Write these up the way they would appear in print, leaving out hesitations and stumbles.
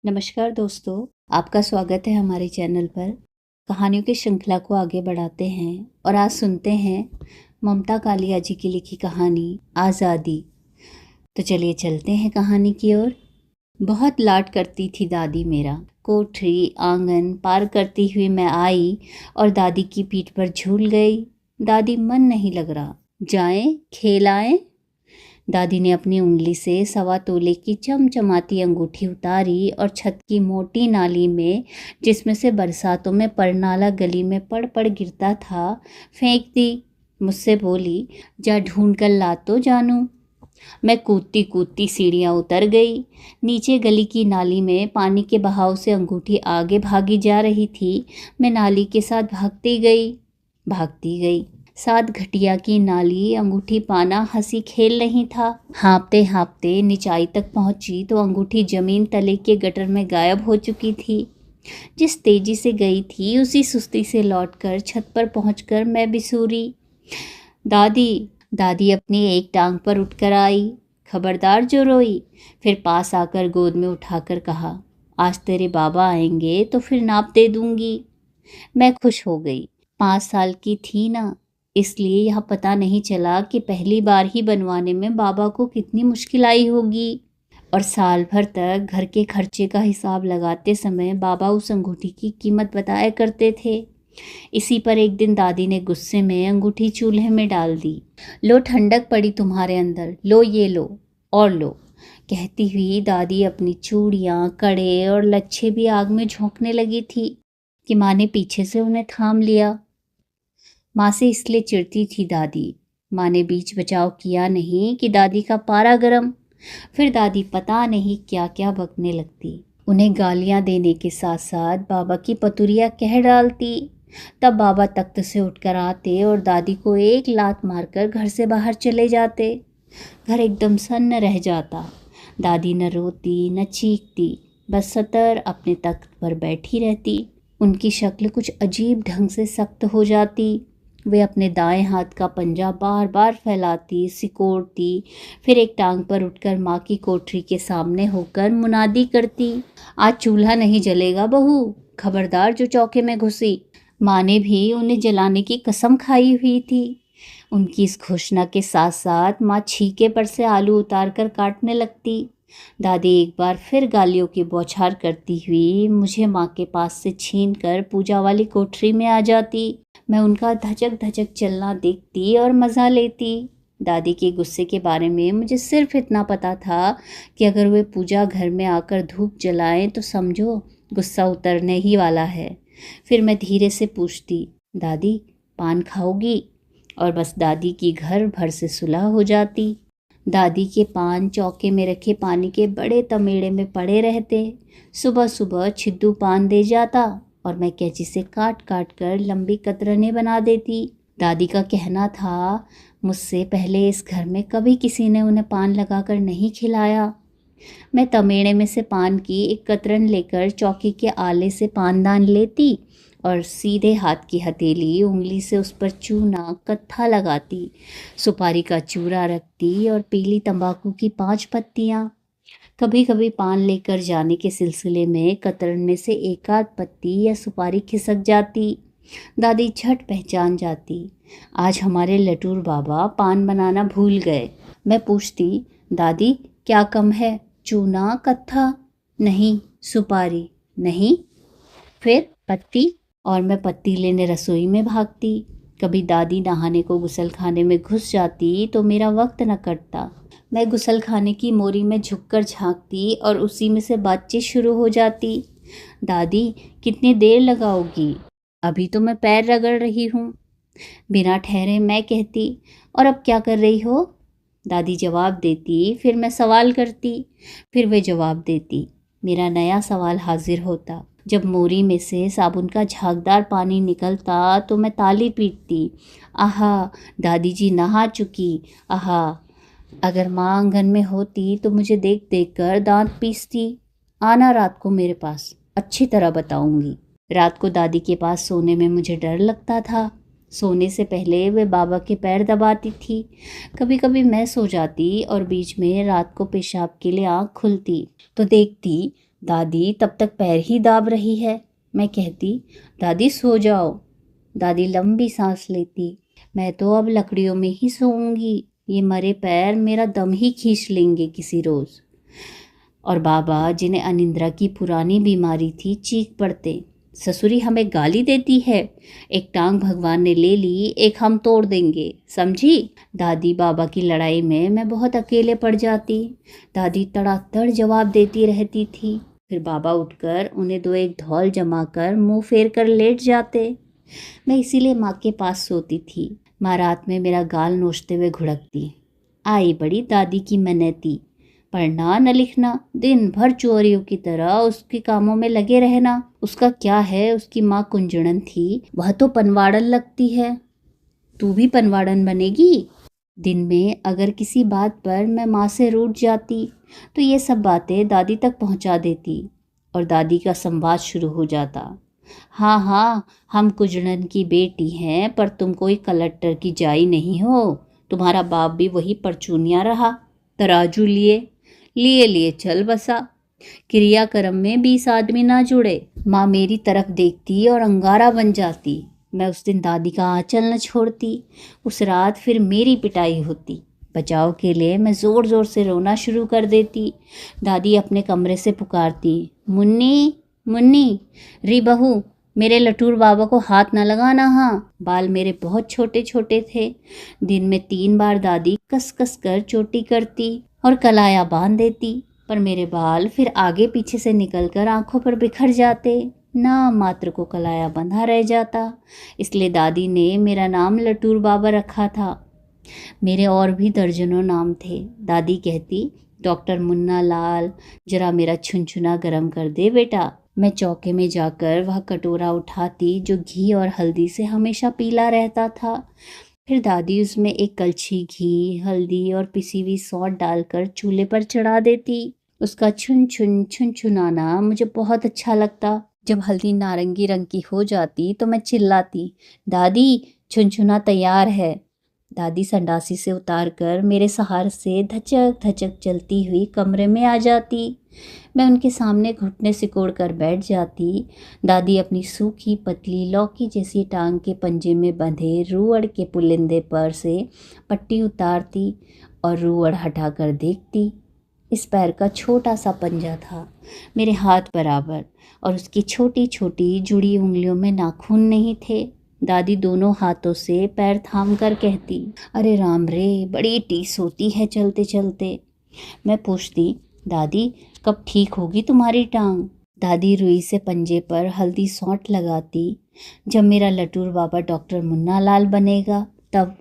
नमस्कार दोस्तों, आपका स्वागत है हमारे चैनल पर। कहानियों की श्रृंखला को आगे बढ़ाते हैं और आज सुनते हैं ममता कालिया जी की लिखी कहानी आज़ादी। तो चलिए चलते हैं कहानी की ओर। बहुत लाड करती थी दादी मेरा। कोठरी आंगन पार करती हुई मैं आई और दादी की पीठ पर झूल गई। दादी मन नहीं लग रहा, जाएं खेल आएं। दादी ने अपनी उंगली से 1.25 तोले की चमचमाती अंगूठी उतारी और छत की मोटी नाली में, जिसमें से बरसातों में परनाला गली में पड़ पड़ गिरता था, फेंक दी। मुझसे बोली, जा ढूंढ कर ला तो जानू। मैं कूदती कूदती सीढ़ियाँ उतर गई। नीचे गली की नाली में पानी के बहाव से अंगूठी आगे भागी जा रही थी। मैं नाली के साथ भागती गई। 7 घटिया की नाली, अंगूठी पाना हंसी खेल नहीं था। हाँपते हाँपते निचाई तक पहुंची तो अंगूठी जमीन तले के गटर में गायब हो चुकी थी। जिस तेजी से गई थी उसी सुस्ती से लौटकर छत पर पहुंचकर मैं बिसूरी, दादी। दादी अपनी एक टांग पर उठकर आई। खबरदार जो रोई। फिर पास आकर गोद में उठाकर कहा, आज तेरे बाबा आएंगे तो फिर नाप दे दूंगी। मैं खुश हो गई। 5 साल की थी ना, इसलिए यह पता नहीं चला कि पहली बार ही बनवाने में बाबा को कितनी मुश्किल आई होगी। और साल भर तक घर के खर्चे का हिसाब लगाते समय बाबा उस अंगूठी की कीमत बताया करते थे। इसी पर एक दिन दादी ने गुस्से में अंगूठी चूल्हे में डाल दी। लो, ठंडक पड़ी तुम्हारे अंदर, लो ये लो और लो, कहती हुई दादी अपनी चूड़ियाँ, कड़े और लच्छे भी आग में झोंकने लगी थी कि माँ ने पीछे से उन्हें थाम लिया। माँ से इसलिए चिढ़ती थी दादी। माँ ने बीच बचाव किया नहीं कि दादी का पारा गरम। फिर दादी पता नहीं क्या क्या बकने लगती। उन्हें गालियाँ देने के साथ साथ बाबा की पतुरिया कह डालती। तब बाबा तख्त से उठकर आते और दादी को एक लात मारकर घर से बाहर चले जाते। घर एकदम सन्न रह जाता। दादी न रोती न चीखती, बस सतर अपने तख्त पर बैठी रहती। उनकी शक्ल कुछ अजीब ढंग से सख्त हो जाती। वे अपने दाएं हाथ का पंजा बार बार फैलाती, सिकोड़ती, फिर एक टांग पर उठकर माँ की कोठरी के सामने होकर मुनादी करती, आज चूल्हा नहीं जलेगा बहू, खबरदार जो चौके में घुसी। माँ ने भी उन्हें जलाने की कसम खाई हुई थी। उनकी इस घोषणा के साथ साथ माँ छीके पर से आलू उतार कर काटने लगती। दादी एक बार फिर गालियों की बौछार करती हुई मुझे माँ के पास से छीन कर पूजा वाली कोठरी में आ जाती। मैं उनका धचक धचक चलना देखती और मज़ा लेती। दादी के गुस्से के बारे में मुझे सिर्फ इतना पता था कि अगर वे पूजा घर में आकर धूप जलाएं तो समझो गुस्सा उतरने ही वाला है। फिर मैं धीरे से पूछती, दादी पान खाओगी? और बस दादी की घर भर से सुलह हो जाती। दादी के पान चौके में रखे पानी के बड़े तमेड़े में पड़े रहते। सुबह सुबह छिद्दू पान दे जाता और मैं कैंची से काट काट कर लंबी कतरनें बना देती। दादी का कहना था, मुझसे पहले इस घर में कभी किसी ने उन्हें पान लगाकर नहीं खिलाया। मैं तमेड़े में से पान की एक कतरन लेकर चौकी के आले से पानदान लेती और सीधे हाथ की हथेली उंगली से उस पर चूना कत्था लगाती, सुपारी का चूरा रखती और पीली तंबाकू की 5 पत्तियाँ। कभी कभी पान लेकर जाने के सिलसिले में कतरन में से एक आध पत्ती या सुपारी खिसक जाती। दादी झट पहचान जाती, आज हमारे लटूर बाबा पान बनाना भूल गए। मैं पूछती, दादी क्या कम है? चूना, कत्था? नहीं। सुपारी? नहीं। फिर पत्ती? और मैं पत्ती लेने रसोई में भागती। कभी दादी नहाने को गुसल खाने में घुस जाती तो मेरा वक्त न कटता। मैं गुसल खाने की मोरी में झुककर झांकती और उसी में से बातचीत शुरू हो जाती। दादी कितनी देर लगाओगी? अभी तो मैं पैर रगड़ रही हूँ। बिना ठहरे मैं कहती, और अब क्या कर रही हो? दादी जवाब देती, फिर मैं सवाल करती, फिर वे जवाब देती। मेरा नया सवाल हाजिर होता। जब मोरी में से साबुन का झागदार पानी निकलता तो मैं ताली पीटती, आहा दादी जी नहा चुकी, आहा। अगर माँ आंगन में होती तो मुझे देख देख कर दांत पीसती। आना रात को मेरे पास, अच्छी तरह बताऊंगी। रात को दादी के पास सोने में मुझे डर लगता था। सोने से पहले वे बाबा के पैर दबाती थी। कभी कभी मैं सो जाती और बीच में रात को पेशाब के लिए आँख खुलती तो देखती दादी तब तक पैर ही दाब रही है। मैं कहती, दादी सो जाओ। दादी लंबी सांस लेती, मैं तो अब लकड़ियों में ही सोऊंगी, ये मरे पैर मेरा दम ही खींच लेंगे किसी रोज़। और बाबा, जिन्हें अनिंद्रा की पुरानी बीमारी थी, चीख पड़ते, ससुरी हमें गाली देती है, एक टांग भगवान ने ले ली, एक हम तोड़ देंगे, समझी। दादी बाबा की लड़ाई में मैं बहुत अकेले पड़ जाती। दादी तड़ातड़ जवाब देती रहती थी। फिर बाबा उठकर उन्हें दो एक धौल जमा कर मुँह फेर कर लेट जाते। मैं इसीलिए माँ के पास सोती थी। माँ रात में मेरा गाल नोचते हुए घुड़कती, आई बड़ी दादी की मनैती, पढ़ना न लिखना, दिन भर चोरियों की तरह उसके कामों में लगे रहना। उसका क्या है, उसकी माँ कुंजड़न थी, वह तो पनवाड़न लगती है, तू भी पनवाड़न बनेगी। दिन में अगर किसी बात पर मैं माँ से रूठ जाती तो ये सब बातें दादी तक पहुँचा देती और दादी का संवाद शुरू हो जाता। हाँ हाँ, हम कुंजड़न की बेटी हैं, पर तुम कोई कलेक्टर की जाई नहीं हो, तुम्हारा बाप भी वही परचूनिया रहा, तराजू लिए लिए लिए चल बसा, क्रियाक्रम में 20 आदमी ना जुड़े। माँ मेरी तरफ देखती और अंगारा बन जाती। मैं उस दिन दादी का आंचल न छोड़ती। उस रात फिर मेरी पिटाई होती। बचाव के लिए मैं ज़ोर ज़ोर से रोना शुरू कर देती। दादी अपने कमरे से पुकारती, मुन्नी मुन्नी, री बहू, मेरे लटूर बाबा को हाथ न लगाना। हाँ, बाल मेरे बहुत छोटे छोटे थे। दिन में 3 बार दादी कस कस कर चोटी करती और कलाया बांध देती, पर मेरे बाल फिर आगे पीछे से निकलकर आंखों पर बिखर जाते, ना मात्र को कलाया बंधा रह जाता। इसलिए दादी ने मेरा नाम लटूर बाबा रखा था। मेरे और भी दर्जनों नाम थे। दादी कहती, डॉक्टर मुन्ना लाल, जरा मेरा छुनछुना गरम कर दे बेटा। मैं चौके में जाकर वह कटोरा उठाती जो घी और हल्दी से हमेशा पीला रहता था। फिर दादी उसमें एक कलछी घी, हल्दी और पिसी हुई सौंठ डालकर चूल्हे पर चढ़ा देती। उसका छुन छुन छुन छुनाना मुझे बहुत अच्छा लगता। जब हल्दी नारंगी रंग की हो जाती तो मैं चिल्लाती, दादी छुनछुना तैयार है। दादी संडासी से उतार कर मेरे सहारे से धचक धचक चलती हुई कमरे में आ जाती। मैं उनके सामने घुटने सिकोड़ कर बैठ जाती। दादी अपनी सूखी पतली लौकी जैसी टांग के पंजे में बंधे रूअड़ के पुलिंदे पर से पट्टी उतारती और रूअड़ हटा कर देखती। इस पैर का छोटा सा पंजा था, मेरे हाथ बराबर, और उसकी छोटी छोटी जुड़ी उंगलियों में नाखून नहीं थे। दादी दोनों हाथों से पैर थाम कर कहती, अरे राम रे, बड़ी टीस होती है चलते चलते। मैं पूछती, दादी कब ठीक होगी तुम्हारी टांग। दादी रुई से पंजे पर हल्दी सौंठ लगाती, जब मेरा लटूर बाबा डॉक्टर मुन्ना लाल बनेगा तब।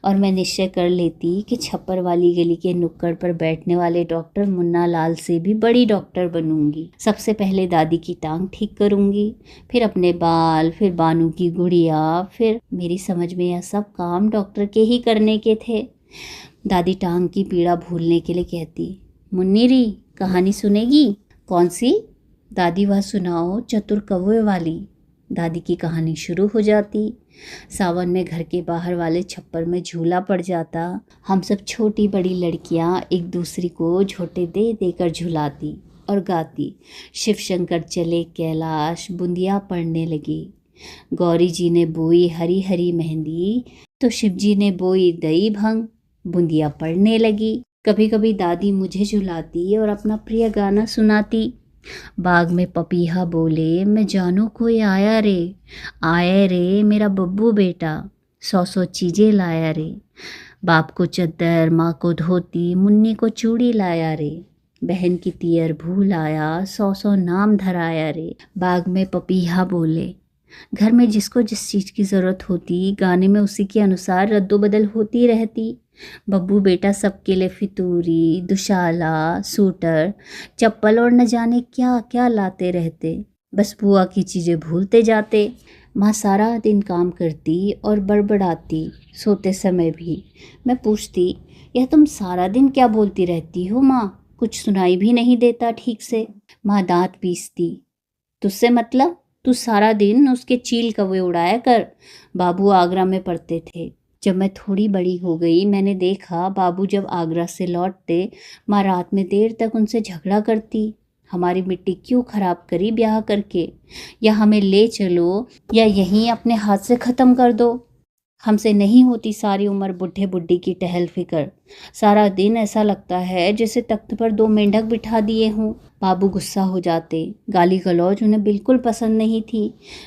और मैं निश्चय कर लेती कि छप्पर वाली गली के नुक्कड़ पर बैठने वाले डॉक्टर मुन्ना लाल से भी बड़ी डॉक्टर बनूंगी। सबसे पहले दादी की टांग ठीक करूंगी, फिर अपने बाल, फिर बानू की गुड़िया, फिर मेरी समझ में यह सब काम डॉक्टर के ही करने के थे। दादी टांग की पीड़ा भूलने के लिए कहती, मुन्नी री, कहानी सुनेगी। कौन सी। दादी वह सुनाओ, चतुर कौवे वाली। दादी की कहानी शुरू हो जाती। सावन में घर के बाहर वाले छप्पर में झूला पड़ जाता। हम सब छोटी बड़ी लड़कियां एक दूसरी को झोंटे दे देकर झुलाती और गाती, शिव शंकर चले कैलाश, बूंदिया पड़ने लगी। गौरी जी ने बोई हरी हरी मेहंदी, तो शिव जी ने बोई दई भंग, बूंदिया पड़ने लगी। कभी कभी दादी मुझे झुलाती और अपना प्रिय गाना सुनाती। बाग में पपीहा बोले, मैं जानू कोई आया रे, आया रे मेरा बब्बू बेटा, 100 चीज़ें लाया रे। बाप को चद्दर, माँ को धोती, मुन्नी को चूड़ी लाया रे। बहन की तियर भूल आया, 100 नाम धराया रे। बाग में पपीहा बोले, घर में जिसको जिस चीज़ की ज़रूरत होती, गाने में उसी के अनुसार रद्दोबदल होती रहती। बब्बू बेटा सबके लिए फितूरी, दुशाला, सूटर, चप्पल और न जाने क्या क्या लाते रहते। बस बुआ की चीज़ें भूलते जाते। माँ सारा दिन काम करती और बड़बड़ाती, सोते समय भी। मैं पूछती, यह तुम सारा दिन क्या बोलती रहती हो माँ, कुछ सुनाई भी नहीं देता ठीक से। माँ दांत पीसती, तुझसे मतलब, तू सारा दिन उसके चील कौवे उड़ाया कर। बाबू आगरा में पढ़ते थे। जब मैं थोड़ी बड़ी हो गई, मैंने देखा बाबू जब आगरा से लौटते, माँ रात में देर तक उनसे झगड़ा करती। हमारी मिट्टी क्यों खराब करी ब्याह करके, या हमें ले चलो या यहीं अपने हाथ से ख़त्म कर दो। हमसे नहीं होती सारी उम्र बुढ़े बुड्ढी की टहल फिकर। सारा दिन ऐसा लगता है जैसे तख्त पर 2 मेंढक बिठा दिए हों। बाबू गुस्सा हो जाते। गाली गलौज उन्हें बिल्कुल पसंद नहीं थी।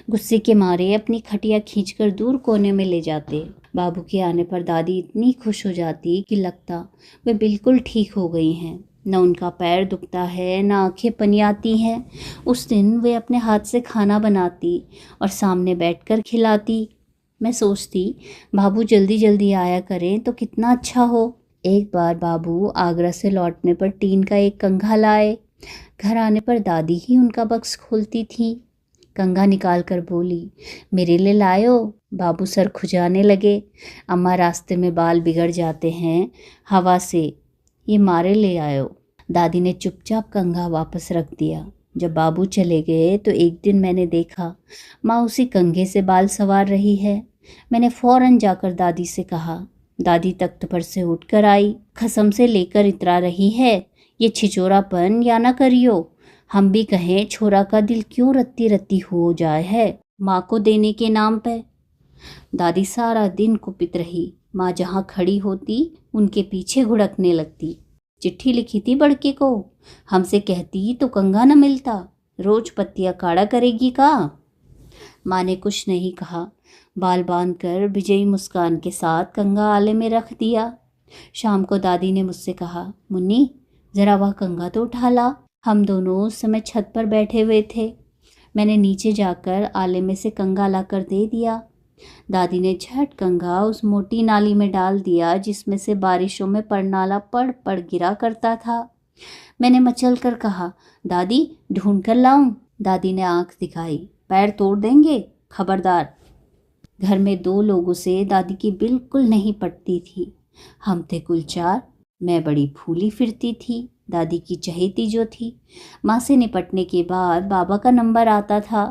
गुस्से के मारे अपनी खटिया खींचकर दूर कोने में ले जाते। बाबू के आने पर दादी इतनी खुश हो जाती कि लगता वे बिल्कुल ठीक हो गई हैं। न उनका पैर दुखता है, न आंखें पनियाती हैं। उस दिन वे अपने हाथ से खाना बनाती और सामने बैठकर खिलाती। मैं सोचती बाबू जल्दी जल्दी आया करें तो कितना अच्छा हो। एक बार बाबू आगरा से लौटने पर टीन का एक कंघा लाए। घर आने पर दादी ही उनका बक्स खोलती थी। कंघा निकाल कर बोली, मेरे लिए लायो। बाबू सर खुजाने लगे। अम्मा, रास्ते में बाल बिगड़ जाते हैं हवा से, ये मारे ले आयो। दादी ने चुपचाप कंघा वापस रख दिया। जब बाबू चले गए तो एक दिन मैंने देखा माँ उसी कंघे से बाल संवार रही है। मैंने फौरन जाकर दादी से कहा। दादी तख्त पर से उठकर आई, कसम से लेकर इतरा रही है, ये छिचोरापन या ना करियो। हम भी कहें छोरा का दिल क्यों रत्ती रत्ती हो जाए है माँ को देने के नाम पे। दादी सारा दिन कुपित रही। माँ जहाँ खड़ी होती उनके पीछे घुड़कने लगती। चिट्ठी लिखी थी बड़के को, हमसे कहती तो कंघा न मिलता, रोज पत्तियां काढ़ा करेगी का। माँ ने कुछ नहीं कहा। बाल बांधकर विजयी मुस्कान के साथ कंघा आले में रख दिया। शाम को दादी ने मुझसे कहा, मुन्नी जरा वह कंघा तो उठा ला। हम दोनों उस समय छत पर बैठे हुए थे। मैंने नीचे जाकर आले में से कंघा लाकर दे दिया। दादी ने झट कंघा उस मोटी नाली में डाल दिया जिसमें से बारिशों में परनाला पड़ पड़ गिरा करता था। मैंने मचल कर कहा, दादी ढूंढ कर लाऊं। दादी ने आंख दिखाई, पैर तोड़ देंगे, खबरदार। घर में 2 लोगों से दादी की बिल्कुल नहीं पटती थी। हम थे कुल 4। मैं बड़ी फूली फिरती थी, दादी की चहेती जो थी। माँ से निपटने के बाद बाबा का नंबर आता था।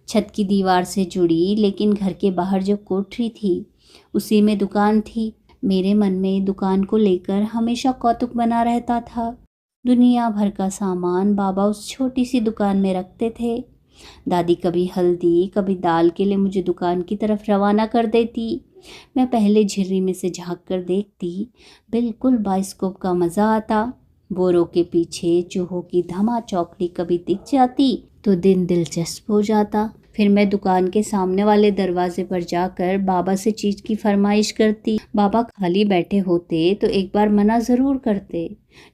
छत की दीवार से जुड़ी लेकिन घर के बाहर जो कोठरी थी उसी में दुकान थी। मेरे मन में दुकान को लेकर हमेशा कौतुक बना रहता था। दुनिया भर का सामान बाबा उस छोटी सी दुकान में रखते थे। दादी कभी हल्दी कभी दाल के लिए मुझे दुकान की तरफ रवाना कर देती। मैं पहले झिर्री में से झांक कर देखती, बिल्कुल बाइस्कोप का मज़ा आता। बोरों के पीछे चूहों की धमा चौकड़ी कभी दिख जाती तो दिन दिलचस्प हो जाता। फिर मैं दुकान के सामने वाले दरवाजे पर जाकर बाबा से चीज़ की फरमाइश करती। बाबा खाली बैठे होते तो एक बार मना ज़रूर करते,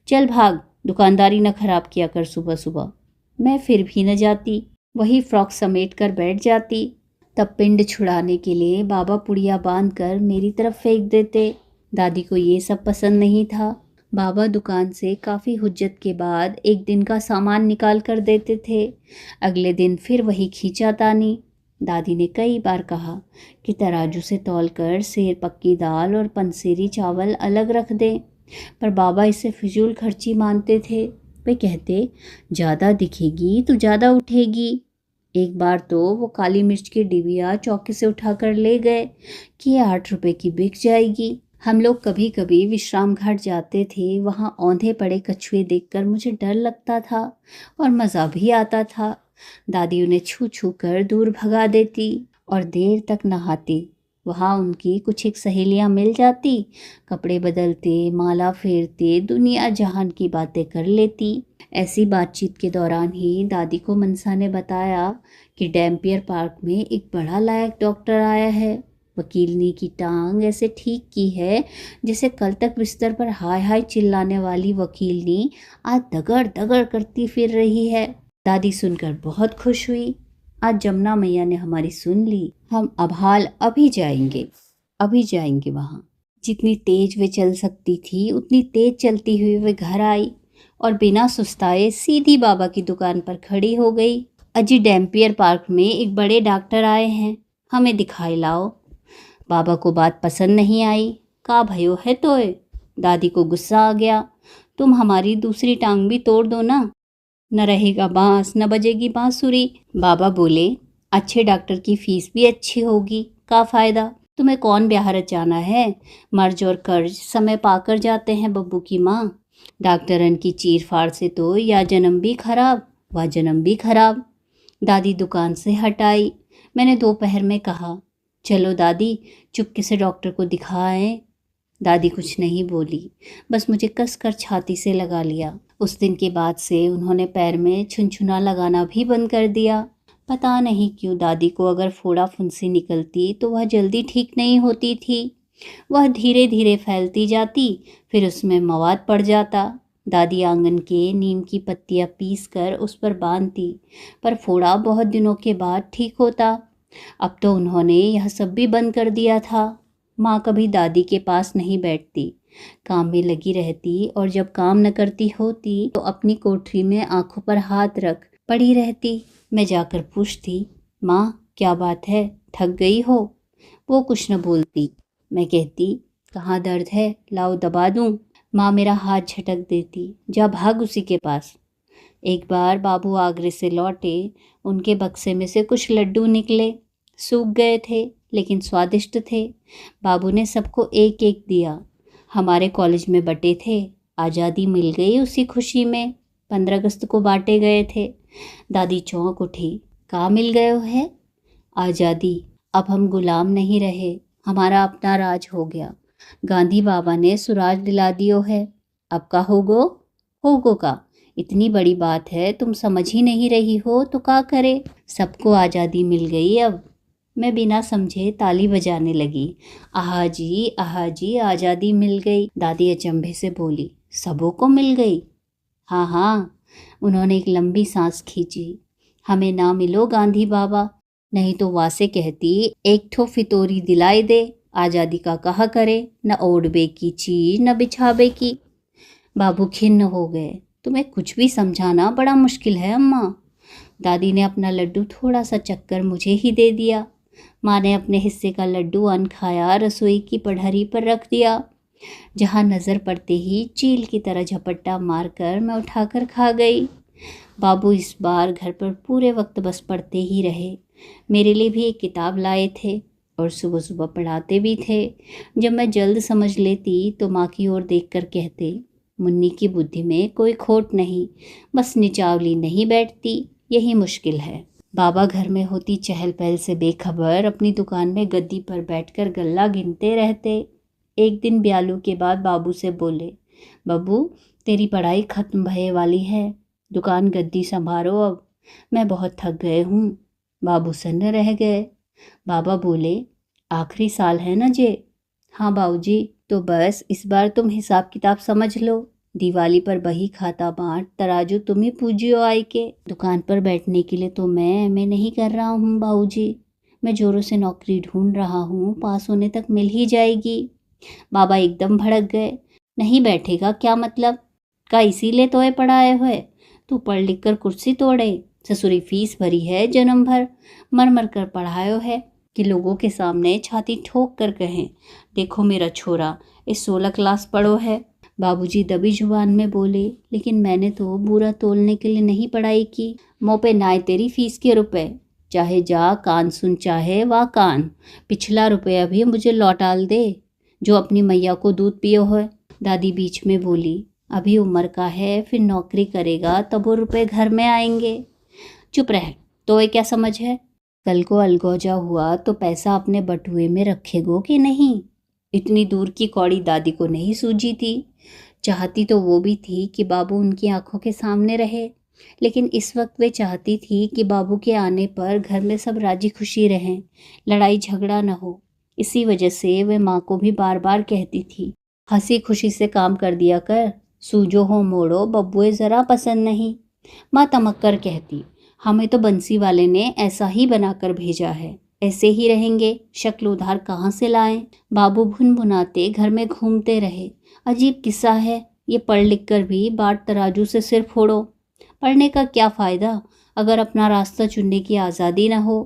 चल भाग, दुकानदारी न खराब किया कर सुबह सुबह। मैं फिर भी न जाती, वही फ्रॉक समेट कर बैठ जाती। तब पिंड छुड़ाने के लिए बाबा पुड़िया बांध कर मेरी तरफ फेंक देते। दादी को ये सब पसंद नहीं था। बाबा दुकान से काफ़ी हुज्जत के बाद एक दिन का सामान निकाल कर देते थे। अगले दिन फिर वही खींचातानी। दादी ने कई बार कहा कि तराजू से तौलकर सेर पक्की दाल और पंसेरी चावल अलग रख दें, पर बाबा इसे फिजूल खर्ची मानते थे। वे कहते, ज़्यादा दिखेगी तो ज़्यादा उठेगी। एक बार तो वो काली मिर्च की डिबिया चौके से उठाकर ले गए कि ये 8 रुपए की बिक जाएगी। हम लोग कभी कभी विश्राम घाट जाते थे। वहाँ औंधे पड़े कछुए देखकर मुझे डर लगता था और मज़ा भी आता था। दादी उन्हें छू छू कर दूर भगा देती और देर तक नहाती। वहाँ उनकी कुछ एक सहेलियाँ मिल जाती, कपड़े बदलते, माला फेरते, दुनिया जहान की बातें कर लेती। ऐसी बातचीत के दौरान ही दादी को मनसा ने बताया कि डैम्पियर पार्क में एक बड़ा लायक डॉक्टर आया है। वकीलनी की टांग ऐसे ठीक की है जैसे कल तक बिस्तर पर हाय हाय चिल्लाने वाली वकीलनी आज दगड़ दगड़ करती फिर रही है। दादी सुनकर बहुत खुश हुई। आज जमुना मैया ने हमारी सुन ली। हम अबहाल अभी जाएंगे वहाँ। जितनी तेज वे चल सकती थी उतनी तेज चलती हुई वे घर आई और बिना सुस्ताए सीधी बाबा की दुकान पर खड़ी हो गई। अजी डैम्पियर पार्क में एक बड़े डॉक्टर आए हैं, हमें दिखाई लाओ। बाबा को बात पसंद नहीं आई। का भयो है तोय। दादी को गुस्सा आ गया, तुम हमारी दूसरी टांग भी तोड़ दो ना, न रहेगा बांस न बजेगी बांसुरी। बाबा बोले, अच्छे डॉक्टर की फीस भी अच्छी होगी, का फ़ायदा। तुम्हें कौन ब्याह रचाना है, मर्ज और कर्ज समय पाकर जाते हैं बब्बू की माँ। डॉक्टरन की चीर फाड़ से तो या जन्म भी खराब व जन्म भी खराब। दादी दुकान से हट आई। मैंने दोपहर में कहा, चलो दादी चुपके से डॉक्टर को दिखाएं। दादी कुछ नहीं बोली, बस मुझे कस कर छाती से लगा लिया। उस दिन के बाद से उन्होंने पैर में छुनछुना लगाना भी बंद कर दिया। पता नहीं क्यों दादी को अगर फोड़ा फुंसी निकलती तो वह जल्दी ठीक नहीं होती थी। वह धीरे धीरे फैलती जाती, फिर उसमें मवाद पड़ जाता। दादी आंगन के नीम की पत्तियां पीस कर उस पर बांधती, पर फोड़ा बहुत दिनों के बाद ठीक होता। अब तो उन्होंने यह सब भी बंद कर दिया था। माँ कभी दादी के पास नहीं बैठती, काम में लगी रहती, और जब काम न करती होती तो अपनी कोठरी में आंखों पर हाथ रख पड़ी रहती। मैं जाकर पूछती, माँ क्या बात है, थक गई हो? वो कुछ न बोलती। मैं कहती, कहाँ दर्द है, लाओ दबा दूँ। माँ मेरा हाथ झटक देती, जा भाग उसी के पास। एक बार बाबू आगरे से लौटे, उनके बक्से में से कुछ लड्डू निकले। सूख गए थे लेकिन स्वादिष्ट थे। बाबू ने सबको एक एक दिया। हमारे कॉलेज में बटे थे, आज़ादी मिल गई उसी खुशी में। 15 अगस्त को बांटे गए थे। दादी चौंक उठी, कहाँ मिल गए है? आज़ादी। अब हम गुलाम नहीं रहे, हमारा अपना राज हो गया। गांधी बाबा ने सुराज दिला दियो है। अब का होगो का इतनी बड़ी बात है, तुम समझ ही नहीं रही हो तो क्या करे। सबको आज़ादी मिल गई अब। मैं बिना समझे ताली बजाने लगी। आहा जी आज़ादी मिल गई। दादी अचंभे से बोली, सबों को मिल गई? हाँ हाँ। उन्होंने एक लंबी सांस खींची। हमें ना मिलो गांधी बाबा, नहीं तो वासे कहती एक ठो फितोरी दिलाई दे। आज़ादी का कहा करे, न ओढ़बे की चीज न बिछाबे की। बाबू खिन्न हो गए। तुम्हें कुछ भी समझाना बड़ा मुश्किल है अम्मा। दादी ने अपना लड्डू थोड़ा सा चक्कर मुझे ही दे दिया। माँ ने अपने हिस्से का लड्डू अन खाया रसोई की पढ़ारी पर रख दिया, जहाँ नज़र पड़ते ही चील की तरह झपट्टा मारकर मैं उठाकर खा गई। बाबू इस बार घर पर पूरे वक्त बस पढ़ते ही रहे। मेरे लिए भी एक किताब लाए थे और सुबह सुबह पढ़ाते भी थे। जब मैं जल्द समझ लेती तो माँ की ओर देखकर कहते, मुन्नी की बुद्धि में कोई खोट नहीं, बस निचावली नहीं बैठती, यही मुश्किल है। बाबा घर में होती चहल पहल से बेखबर अपनी दुकान में गद्दी पर बैठकर गल्ला गिनते रहते। एक दिन ब्यालू के बाद बाबू से बोले, बब्बू तेरी पढ़ाई खत्म भये वाली है, दुकान गद्दी संभालो अब, मैं बहुत थक गए हूँ। बाबू सन्न रह गए। बाबा बोले, आखिरी साल है ना जे? हाँ बाबूजी। तो बस इस बार तुम हिसाब किताब समझ लो। दिवाली पर बही खाता बांट, तराजू तुम ही पूजियो आई के। दुकान पर बैठने के लिए तो मैं नहीं कर रहा हूँ बाबूजी। मैं जोरों से नौकरी ढूंढ रहा हूँ, पास होने तक मिल ही जाएगी। बाबा एकदम भड़क गए। नहीं बैठेगा क्या मतलब? का इसीलिए तोए पढ़ाए हुए, तू पढ़ लिख कर कुर्सी तोड़े। ससुरी फीस भरी है जन्म भर, मर मर कर पढ़ायो है कि लोगों के सामने छाती ठोक कर कहें, देखो मेरा छोरा इस 16 क्लास पढ़ो है। बाबूजी दबी जुबान में बोले, लेकिन मैंने तो बुरा तोलने के लिए नहीं पढ़ाई की। मुँह पे नाय तेरी फीस के रुपए, चाहे जा कान सुन चाहे वाह कान, पिछला रुपया भी मुझे लौटाल दे जो अपनी मैया को दूध पियो है। दादी बीच में बोली, अभी उम्र का है, फिर नौकरी करेगा तब वो रुपए घर में आएंगे। चुप रह, तो ये क्या समझ है? कल को अलगोजा हुआ तो पैसा अपने बटुए में रखेगो कि नहीं? इतनी दूर की कौड़ी दादी को नहीं सूझी थी। चाहती तो वो भी थी कि बाबू उनकी आंखों के सामने रहे, लेकिन इस वक्त वे चाहती थी कि बाबू के आने पर घर में सब राजी खुशी रहें, लड़ाई झगड़ा न हो। इसी वजह से वे माँ को भी बार बार कहती थी, हंसी खुशी से काम कर दिया कर, सूजो हो मोड़ो बब्बुए ज़रा पसंद नहीं। माँ तमक कर कहती, हमें तो बंसी वाले ने ऐसा ही बनाकर भेजा है, ऐसे ही रहेंगे, शक्ल उधार कहाँ से लाएं। बाबू भुनभुनाते घर में घूमते रहे। अजीब किस्सा है, ये पढ़ लिख कर भी बाट तराजू से सिर फोड़ो। पढ़ने का क्या फ़ायदा अगर अपना रास्ता चुनने की आज़ादी न हो।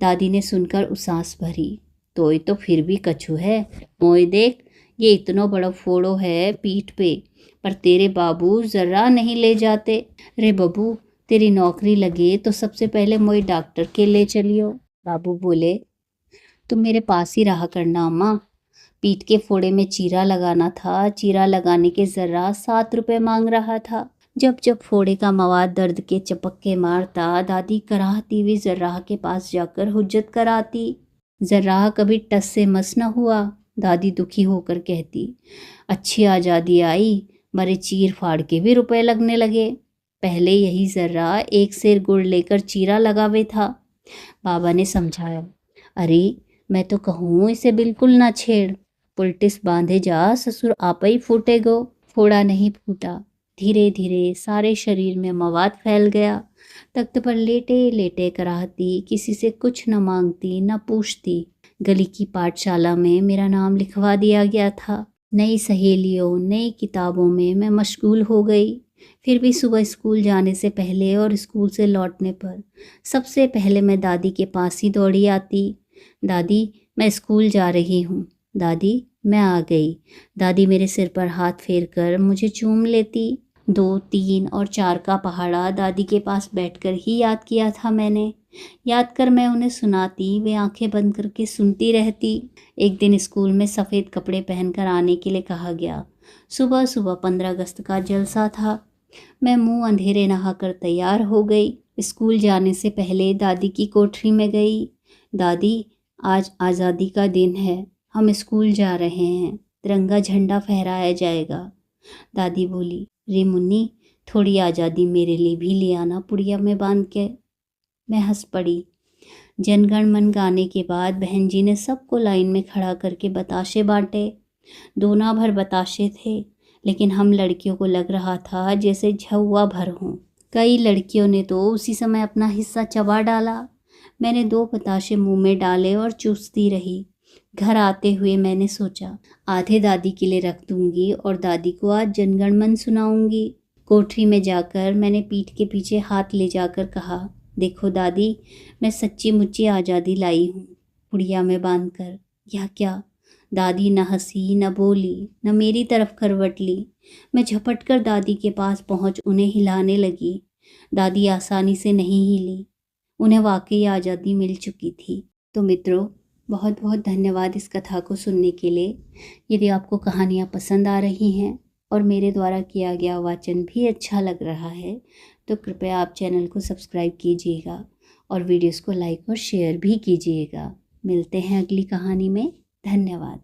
दादी ने सुनकर उसास भरी, तो ये तो फिर भी कछु है। मोए देख, ये इतना बड़ा फोड़ो है पीठ पे, पर तेरे बाबू ज़रा नहीं ले जाते। रे बबू, तेरी नौकरी लगे तो सबसे पहले मोए डॉक्टर के ले चलियो। बाबू बोले, तुम मेरे पास ही रहा करना अम्मा, पीठ के फोड़े में चीरा लगाना था। चीरा लगाने के ज़र्रा 7 रुपए मांग रहा था। जब जब फोड़े का मवाद दर्द के चपक्के मारता, दादी कराहती हुई ज़र्राह के पास जाकर हुज्जत कराती। ज़र्राह कभी टस से मस न हुआ। दादी दुखी होकर कहती, अच्छी आज़ादी आई, मरे चीर फाड़ के भी रुपए लगने लगे। पहले यही ज़र्रा एक सेर गुड़ लेकर चीरा लगावे था। बाबा ने समझाया, अरे मैं तो कहूँ इसे बिल्कुल ना छेड़, पुलटिस बांधे जा, ससुर आप ही फूटेगो। फोड़ा नहीं फूटा। धीरे धीरे सारे शरीर में मवाद फैल गया। तख्त पर लेटे लेटे कराहती, किसी से कुछ न मांगती न पूछती। गली की पाठशाला में मेरा नाम लिखवा दिया गया था। नई सहेलियों, नई किताबों में मैं मशगूल हो गई। फिर भी सुबह स्कूल जाने से पहले और स्कूल से लौटने पर सबसे पहले मैं दादी के पास ही दौड़ी आती। दादी, मैं स्कूल जा रही हूँ। दादी, मैं आ गई। दादी मेरे सिर पर हाथ फेर कर मुझे चूम लेती। 2, 3 और 4 का पहाड़ा दादी के पास बैठकर ही याद किया था मैंने। याद कर मैं उन्हें सुनाती, वे आंखें बंद करके सुनती रहती। एक दिन स्कूल में सफ़ेद कपड़े पहनकर आने के लिए कहा गया। सुबह सुबह 15 अगस्त का जलसा था। मैं मुंह अंधेरे नहाकर तैयार हो गई। स्कूल जाने से पहले दादी की कोठरी में गई। दादी, आज आज़ादी का दिन है, हम स्कूल जा रहे हैं, तिरंगा झंडा फहराया जाएगा। दादी बोली, रे मुन्नी, थोड़ी आज़ादी मेरे लिए भी ले आना पुड़िया में बांध के। मैं हंस पड़ी। जनगण मन गाने के बाद बहन जी ने सबको लाइन में खड़ा करके बताशे बांटे। दोना भर बताशे थे, लेकिन हम लड़कियों को लग रहा था जैसे झौवा भर हों। कई लड़कियों ने तो उसी समय अपना हिस्सा चबा डाला। मैंने 2 बताशे मुंह में डाले और चूसती रही। घर आते हुए मैंने सोचा, आधे दादी के लिए रख दूंगी और दादी को आज जनगण मन सुनाऊंगी। कोठरी में जाकर मैंने पीठ के पीछे हाथ ले जाकर कहा, देखो दादी, मैं सच्ची मुच्ची आज़ादी लाई हूँ, पुड़िया में बांध कर। यह क्या? दादी न हंसी न बोली, न मेरी तरफ करवट ली। मैं झपट कर दादी के पास पहुँच उन्हें हिलाने लगी। दादी आसानी से नहीं हिली। उन्हें वाकई आज़ादी मिल चुकी थी। तो मित्रों, बहुत बहुत धन्यवाद इस कथा को सुनने के लिए। यदि आपको कहानियाँ पसंद आ रही हैं और मेरे द्वारा किया गया वाचन भी अच्छा लग रहा है, तो कृपया आप चैनल को सब्सक्राइब कीजिएगा और वीडियोस को लाइक और शेयर भी कीजिएगा। मिलते हैं अगली कहानी में। धन्यवाद।